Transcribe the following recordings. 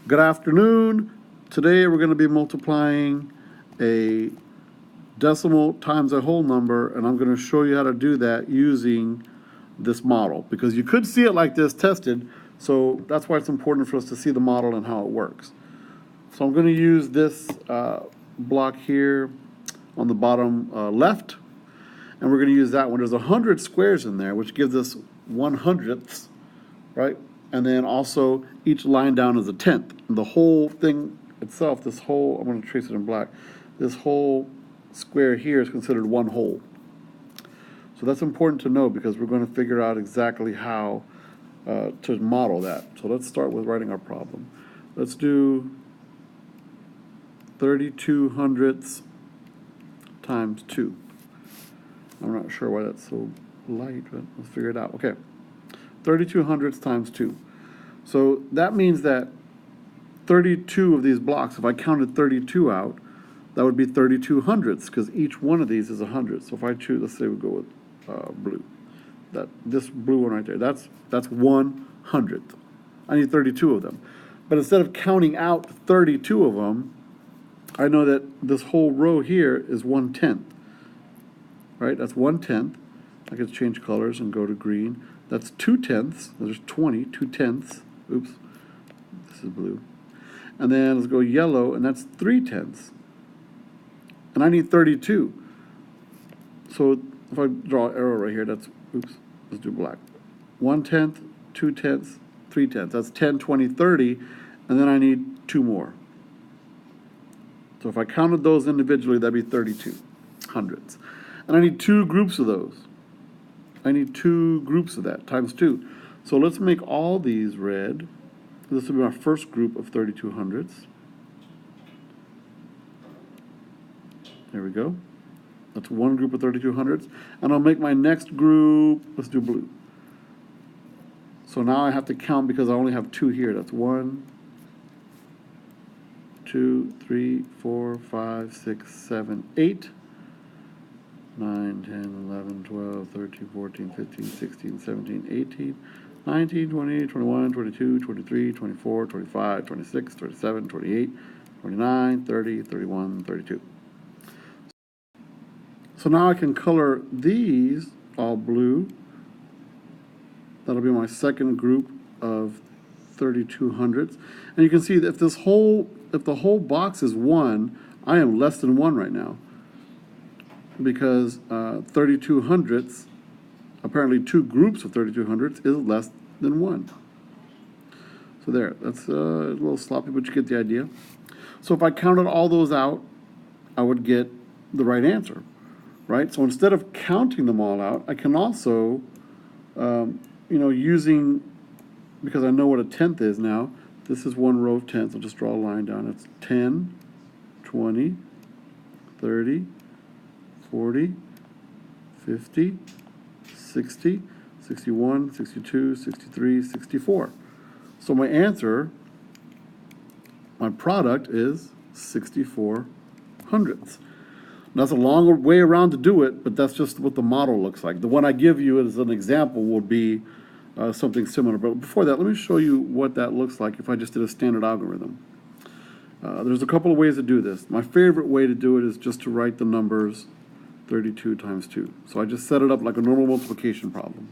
Good afternoon. Today we're going to be multiplying a decimal times a whole number, and I'm going to show you how to do that using this model, because you could see it like this tested, so that's why it's important for us to see the model and how it works. So I'm going to use this block here on the bottom left, and we're going to use that one. There's 100 squares in there, which gives us 1/100ths, right? And then also each line down is a tenth. And the whole thing itself, this whole, I'm going to trace it in black, this whole square here is considered one whole. So that's important to know because we're going to figure out exactly how to model that. So let's start with writing our problem. Let's do 32/100ths times 2. I'm not sure why that's so light, but let's figure it out. Okay, 32/100ths times 2. So that means that 32 of these blocks, if I counted 32 out, that would be 32/100ths, because each one of these is 100. So if I choose, let's say we go with blue. This blue one right there, that's 1/100th. I need 32 of them. But instead of counting out 32 of them, I know that this whole row here is 1/10. Right? That's 1/10. I could change colors and go to green. That's 2/10. There's 20, 2/10. Oops. This is blue. And then let's go yellow, and that's 3/10. And I need 32. So if I draw an arrow right here, that's, oops, let's do black. 1/10, 2/10, 3/10. That's 10, 20, 30, and then I need 2 more. So if I counted those individually, that'd be 32/100ths. And I need 2 groups of those. I need 2 groups of that, times 2. So let's make all these red. This will be my first group of 32/100ths. There we go. That's one group of 32/100ths. And I'll make my next group, let's do blue. So now I have to count because I only have 2 here. That's 1, 2, 3, 4, 5, 6, 7, 8. 9, 10, 11, 12, 13, 14, 15, 16, 17, 18, 19, 20, 21, 22, 23, 24, 25, 26, 27, 28, 29, 30, 31, 32. So now I can color these all blue. That'll be my second group of 32/100ths. And you can see that if the whole box is 1, I am less than 1 right now, because 32/100ths, apparently 2 groups of 32/100ths is less than 1. So there, that's a little sloppy, but you get the idea. So if I counted all those out, I would get the right answer, right? So instead of counting them all out, I can also, using, because I know what a tenth is now, this is one row of tenths. I'll just draw a line down. It's 10, 20, 30, 40, 50, 60, 61, 62, 63, 64. So my answer, my product is 64/100ths. That's a long way around to do it, but that's just what the model looks like. The one I give you as an example will be something similar. But before that, let me show you what that looks like if I just did a standard algorithm. There's a couple of ways to do this. My favorite way to do it is just to write the numbers 32 times 2. So I just set it up like a normal multiplication problem.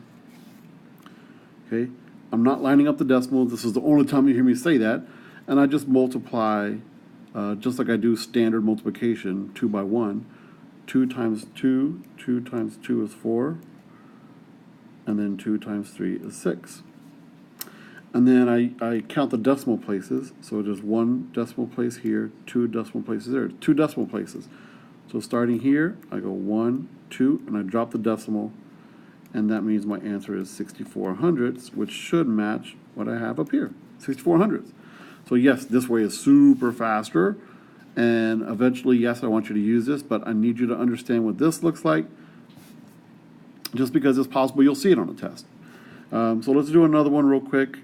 Okay? I'm not lining up the decimals. This is the only time you hear me say that. And I just multiply, just like I do standard multiplication, 2 by 1. 2 times 2, 2 times 2 is 4. And then 2 times 3 is 6. And then I count the decimal places. So there's 1 decimal place here, 2 decimal places there, 2 decimal places. So starting here, I go 1, 2, and I drop the decimal, and that means my answer is 64/100ths, which should match what I have up here, 64/100ths. So yes, this way is super faster, and eventually, yes, I want you to use this, but I need you to understand what this looks like. Just because it's possible you'll see it on a test. So let's do another one real quick.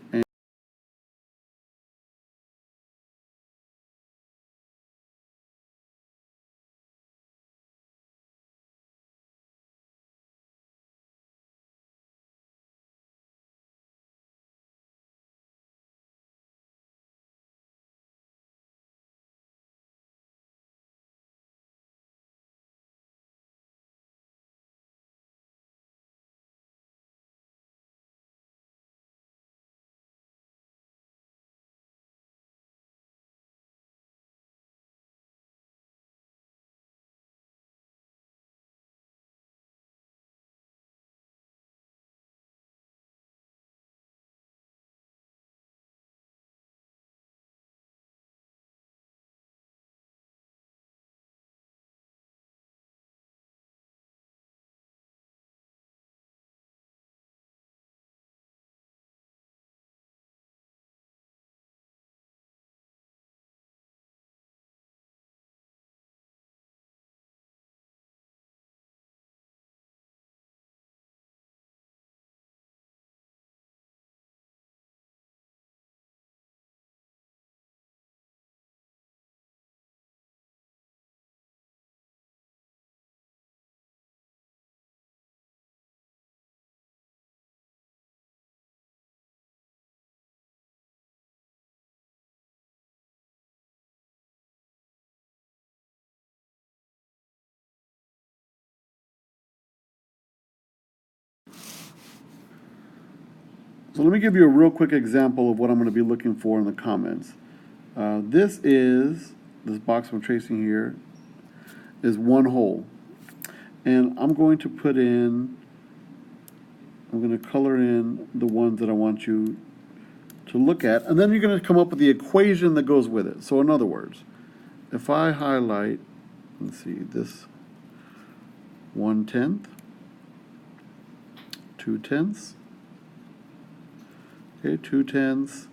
So let me give you a real quick example of what I'm going to be looking for in the comments. This box I'm tracing here is one hole. And I'm going to color in the ones that I want you to look at, and then you're going to come up with the equation that goes with it. So in other words, if I highlight, let's see, this 1/10, 2/10, okay, 2/10,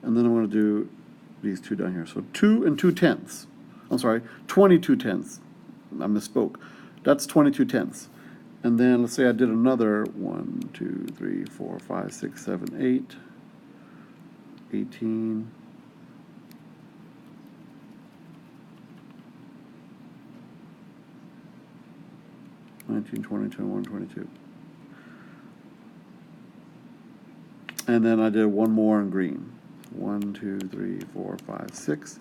and then I'm going to do these two down here. So 2 and 2/10. I'm sorry, 22/10. I misspoke. That's 22/10. And then let's say I did another 1, 2, 3, 4, 5, 6, 7, 8, 18, 19, 20, 21, 22. And then I did one more in green. 1, 2, 3, 4, 5, 6,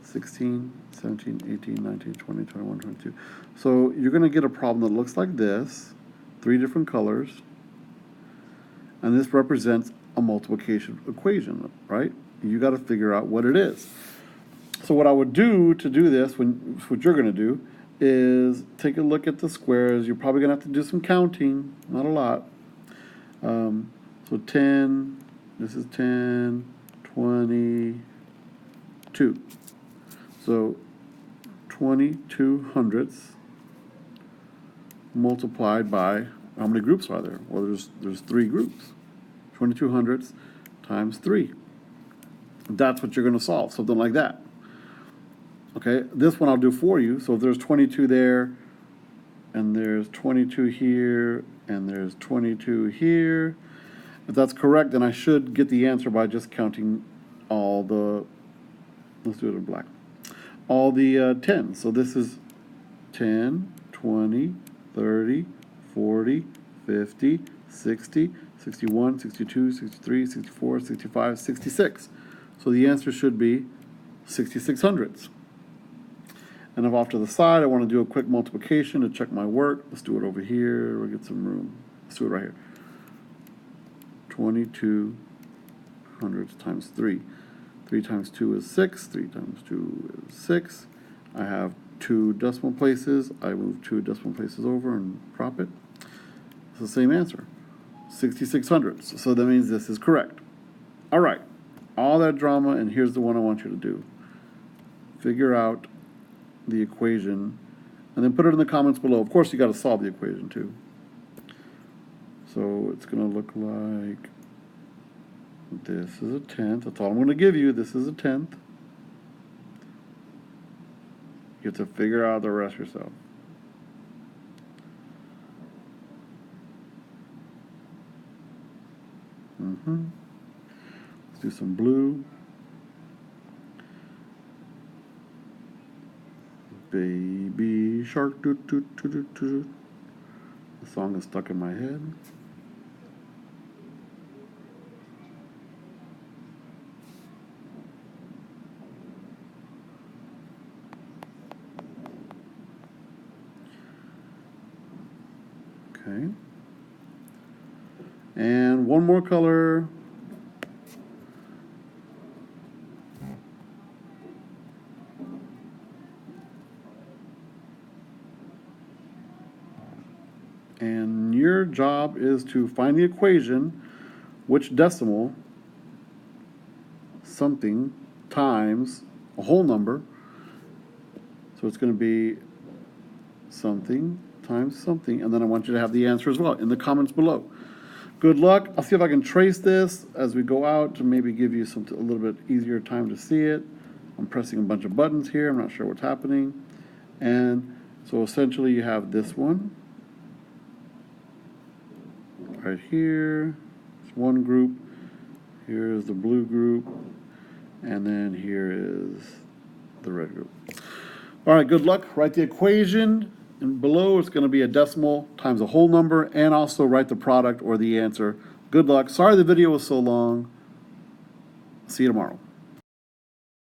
16, 17, 18, 19, 20, 21, 22. So you're going to get a problem that looks like this, 3 different colors, and this represents a multiplication equation, right? You got to figure out what it is. So what I would do to do this, what you're going to do, is take a look at the squares. You're probably going to have to do some counting, not a lot. So 10, this is 10, 22. So 22 hundredths multiplied by, how many groups are there? Well, there's 3 groups. 22 hundredths times 3. That's what you're going to solve, something like that. Okay, this one I'll do for you. So if there's 22 there, and there's 22 here, and there's 22 here, if that's correct, then I should get the answer by just counting all the, let's do it in black, all the 10s. So this is 10, 20, 30, 40, 50, 60, 61, 62, 63, 64, 65, 66. So the answer should be 66 hundredths. And if off to the side I want to do a quick multiplication to check my work, let's do it over here. We'll get some room. Let's do it right here. 22 hundredths times 3. 3 times 2 is 6. 3 times 2 is 6. I have 2 decimal places. I move 2 decimal places over and prop it. It's the same answer, 66 hundredths. So that means this is correct. All right, all that drama, and here's the one I want you to do. Figure out the equation, and then put it in the comments below. Of course, you got to solve the equation too. So it's going to look like this is a 10th. That's all I'm going to give you. This is a 10th. You have to figure out the rest yourself. Let's do some blue. Baby shark, doo doo doo doo doo. The song is stuck in my head. Okay. And one more color. And your job is to find the equation, which decimal, something, times a whole number. So it's going to be something times something. And then I want you to have the answer as well in the comments below. Good luck. I'll see if I can trace this as we go out to maybe give you a little bit easier time to see it. I'm pressing a bunch of buttons here. I'm not sure what's happening. And so essentially you have this one. Right here, it's one group, here's the blue group, and then here is the red group. All right, good luck. Write the equation, and below it's going to be a decimal times a whole number, and also write the product or the answer. Good luck. Sorry the video was so long. See you tomorrow.